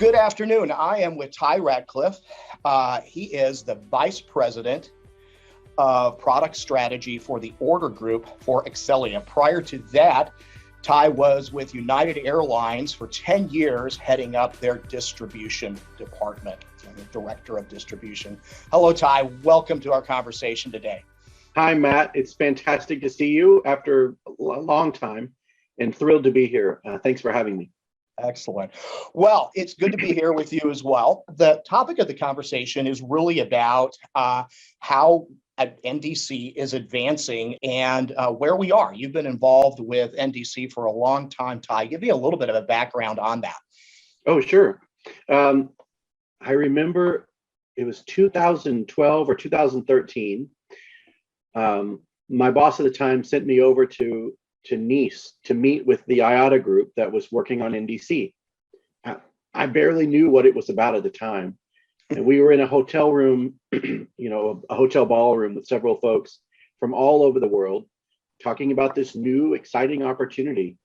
Good afternoon. I am with Tye Radcliffe. He is the Vice President of Product Strategy for the Order Group for Accelya. Prior to that, Tye was with United Airlines for 10 years, heading up their distribution department, the Director of Distribution. Hello, Tye. Welcome to our conversation today. Hi, Matt. It's fantastic to see you after a long time and thrilled to be here. Thanks for having me. Excellent. Well, it's good to be here with you as well. The topic of the conversation is really about how NDC is advancing and where we are. You've been involved with NDC for a long time, Tye. Give me a little bit of a background on that. Oh, sure. I remember it was 2012 or 2013. My boss at the time sent me over to Nice to meet with the IATA group that was working on NDC. I barely knew what it was about at the time. And we were in a hotel room, a hotel ballroom with several folks from all over the world talking about this new exciting opportunity.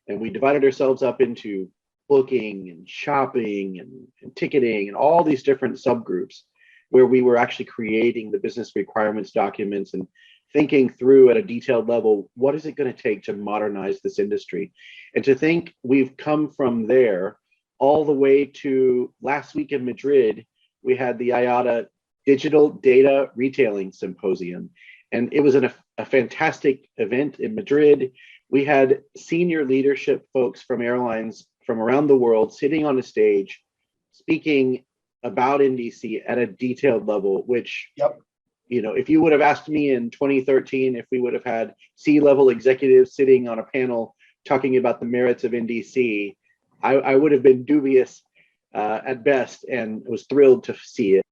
And we divided ourselves up into booking and shopping and ticketing and all these different subgroups where we were actually creating the business requirements documents and thinking through at a detailed level, what is it going to take to modernize this industry? And to think we've come from there all the way to last week in Madrid, we had the IATA Digital Data Retailing Symposium. And it was a fantastic event in Madrid. We had senior leadership folks from airlines from around the world sitting on a stage, speaking about NDC at a detailed level, which if you would have asked me in 2013 if we would have had C-level executives sitting on a panel talking about the merits of NDC, I would have been dubious at best and was thrilled to see it.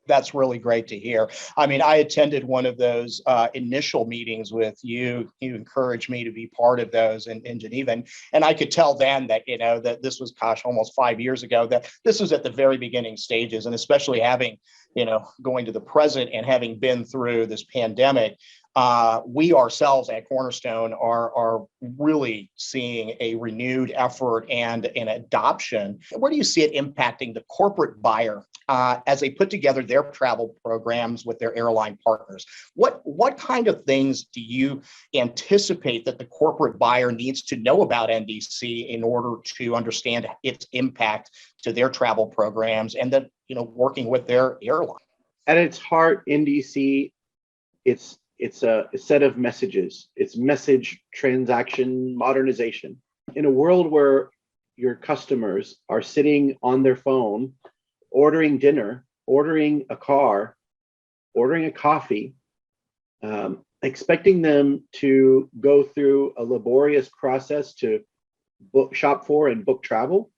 That's really great to hear. I mean, I attended one of those initial meetings with you. You encouraged me to be part of those in Geneva. And I could tell then that, that this was, almost 5 years ago, that this was at the very beginning stages. And especially having, going to the present and having been through this pandemic, we ourselves at Cornerstone are really seeing a renewed effort and an adoption. Where do you see it impacting the corporate buyer as they put together their travel programs with their airline partners? What kind of things do you anticipate that the corporate buyer needs to know about NDC in order to understand its impact to their travel programs and then, working with their airline? At its heart, NDC, it's a set of messages. It's message transaction modernization. In a world where your customers are sitting on their phone, ordering dinner, ordering a car, ordering a coffee, expecting them to go through a laborious process to shop for and book travel,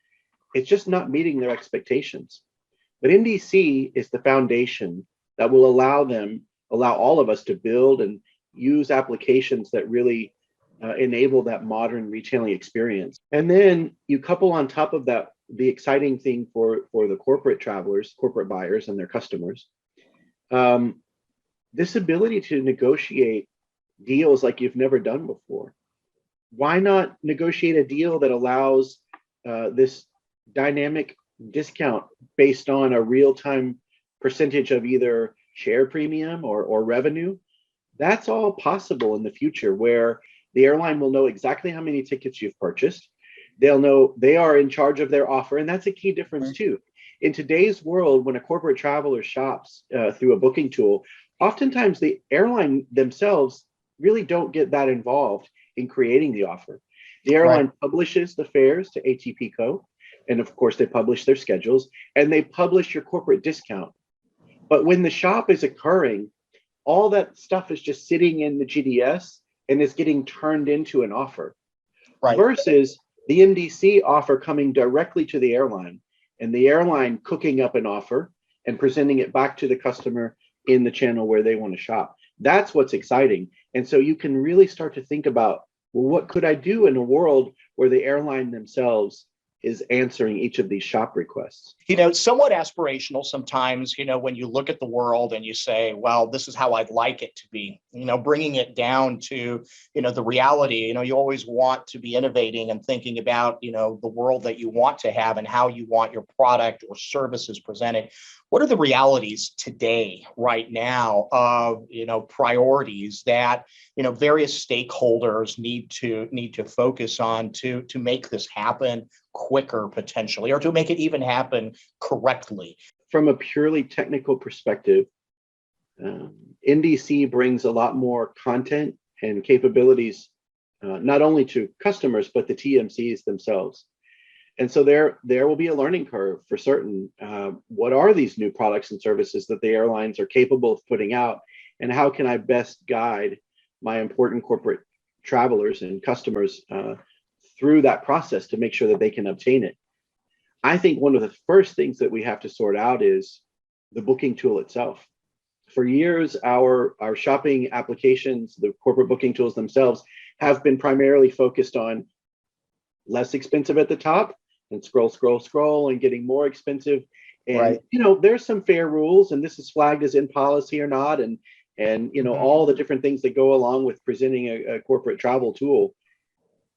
it's just not meeting their expectations. But NDC is the foundation that will allow all of us to build and use applications that really enable that modern retailing experience. And then you couple on top of that the exciting thing for the corporate travelers, corporate buyers and their customers, this ability to negotiate deals like you've never done before. Why not negotiate a deal that allows this dynamic discount based on a real-time percentage of either share premium or revenue? That's all possible in the future, where the airline will know exactly how many tickets you've purchased. They'll know they are in charge of their offer. And that's a key difference too. In today's world, when a corporate traveler shops through a booking tool, oftentimes the airline themselves really don't get that involved in creating the offer. The airline publishes the fares to ATPCO. And of course, they publish their schedules and they publish your corporate discount. But when the shop is occurring, all that stuff is just sitting in the GDS and is getting turned into an offer. Versus the NDC offer coming directly to the airline and the airline cooking up an offer and presenting it back to the customer in the channel where they want to shop. That's what's exciting. And so you can really start to think about, well, what could I do in a world where the airline themselves is answering each of these shop requests. Somewhat aspirational sometimes, when you look at the world and you say, well, this is how I'd like it to be, bringing it down to, the reality, you always want to be innovating and thinking about, the world that you want to have and how you want your product or services presented. What are the realities today, right now, of, priorities that, various stakeholders need to focus on to make this happen quicker potentially, or to make it even happen correctly? From a purely technical perspective, NDC brings a lot more content and capabilities, not only to customers, but the TMCs themselves. And so there will be a learning curve for certain. What are these new products and services that the airlines are capable of putting out? And how can I best guide my important corporate travelers and customers through that process to make sure that they can obtain it? I think one of the first things that we have to sort out is the booking tool itself. For years, our shopping applications, the corporate booking tools themselves, have been primarily focused on less expensive at the top and scroll and getting more expensive. And right. There's some fair rules, and this is flagged as in policy or not, and all the different things that go along with presenting a corporate travel tool.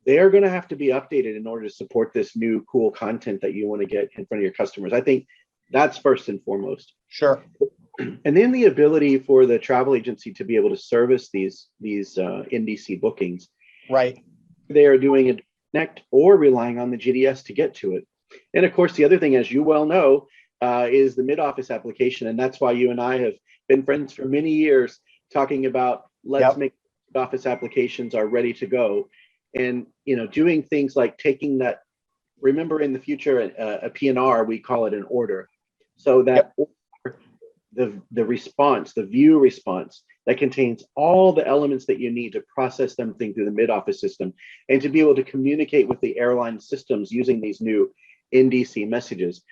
They are going to have to be updated in order to support this new cool content that you want to get in front of your customers. I think that's first and foremost. Sure. And then the ability for the travel agency to be able to service these NDC bookings. Right. They are doing it connect or relying on the GDS to get to it. And of course, the other thing, as you well know, is the mid-office application. And that's why you and I have been friends for many years, talking about let's make office applications are ready to go. And, doing things like taking that, remember in the future, a PNR, we call it an order. So that the response, the view response that contains all the elements that you need to process them through the mid-office system and to be able to communicate with the airline systems using these new NDC messages.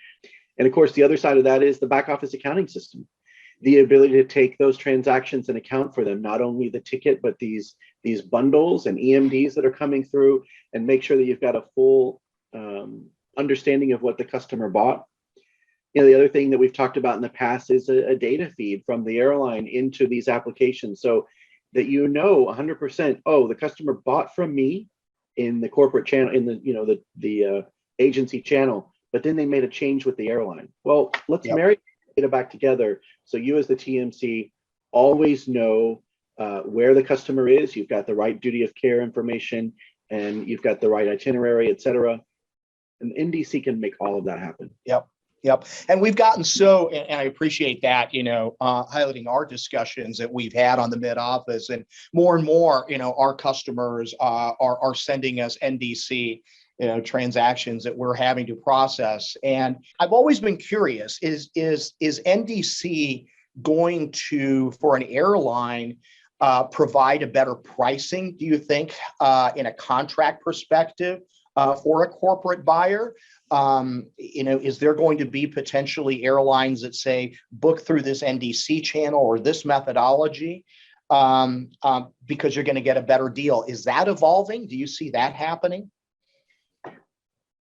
And of course, the other side of that is the back office accounting system. The ability to take those transactions and account for them, not only the ticket, but these bundles and EMDs that are coming through, and make sure that you've got a full understanding of what the customer bought. The other thing that we've talked about in the past is a data feed from the airline into these applications, so that 100%, oh, the customer bought from me in the corporate channel, in the agency channel, but then they made a change with the airline. Well, let's marry data back together, so you as the TMC always know where the customer is. You've got the right duty of care information, and you've got the right itinerary, et cetera. And NDC can make all of that happen. Yep. And we've gotten so, and I appreciate that, highlighting our discussions that we've had on the mid office, and more, our customers are sending us NDC, transactions that we're having to process. And I've always been curious, is NDC going to, for an airline, provide a better pricing, do you think, in a contract perspective, for a corporate buyer? Is there going to be potentially airlines that say, book through this NDC channel or this methodology, because you're going to get a better deal? Is that evolving? Do you see that happening?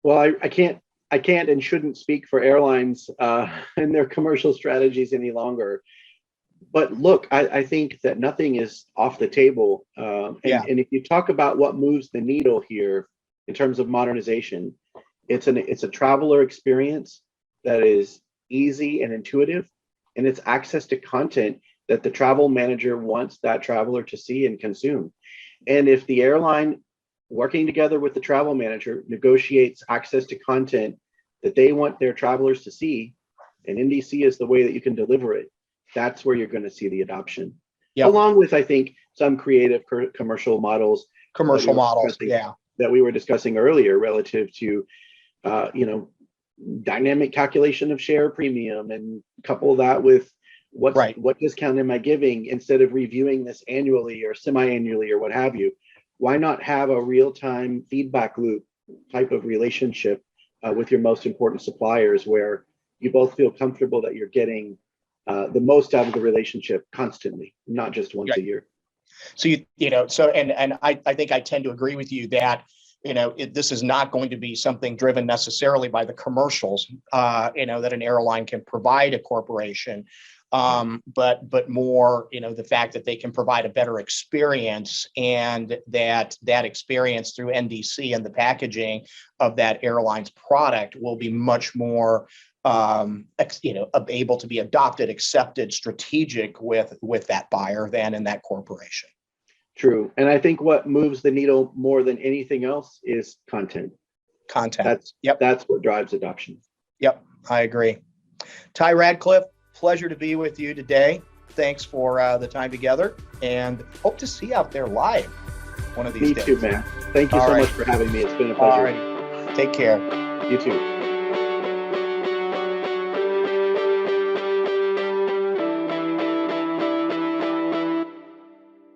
Well, I can't and shouldn't speak for airlines and their commercial strategies any longer. But look, I think that nothing is off the table. And if you talk about what moves the needle here in terms of modernization, it's a traveler experience that is easy and intuitive, and it's access to content that the travel manager wants that traveler to see and consume. And if the airline, working together with the travel manager, negotiates access to content that they want their travelers to see, and NDC is the way that you can deliver it, that's where you're going to see the adoption. Along with, I think, some creative commercial models. That we were discussing earlier, relative to dynamic calculation of share premium, and couple that with what discount am I giving, instead of reviewing this annually or semi-annually or what have you. Why not have a real-time feedback loop type of relationship with your most important suppliers, where you both feel comfortable that you're getting the most out of the relationship constantly, not just once a year? So and I think I tend to agree with you that this is not going to be something driven necessarily by the commercials, that an airline can provide a corporation, but more, the fact that they can provide a better experience, and that experience through NDC and the packaging of that airline's product will be much more, able to be adopted, accepted, strategic with that buyer than in that corporation. True. And I think what moves the needle more than anything else is content. That's what drives adoption. Yep, I agree. Tye Radcliffe, pleasure to be with you today. Thanks for the time together, and hope to see you out there live one of these days. Me too, Matt. Thank you so much for having me. It's been a pleasure. All right. Take care. You too.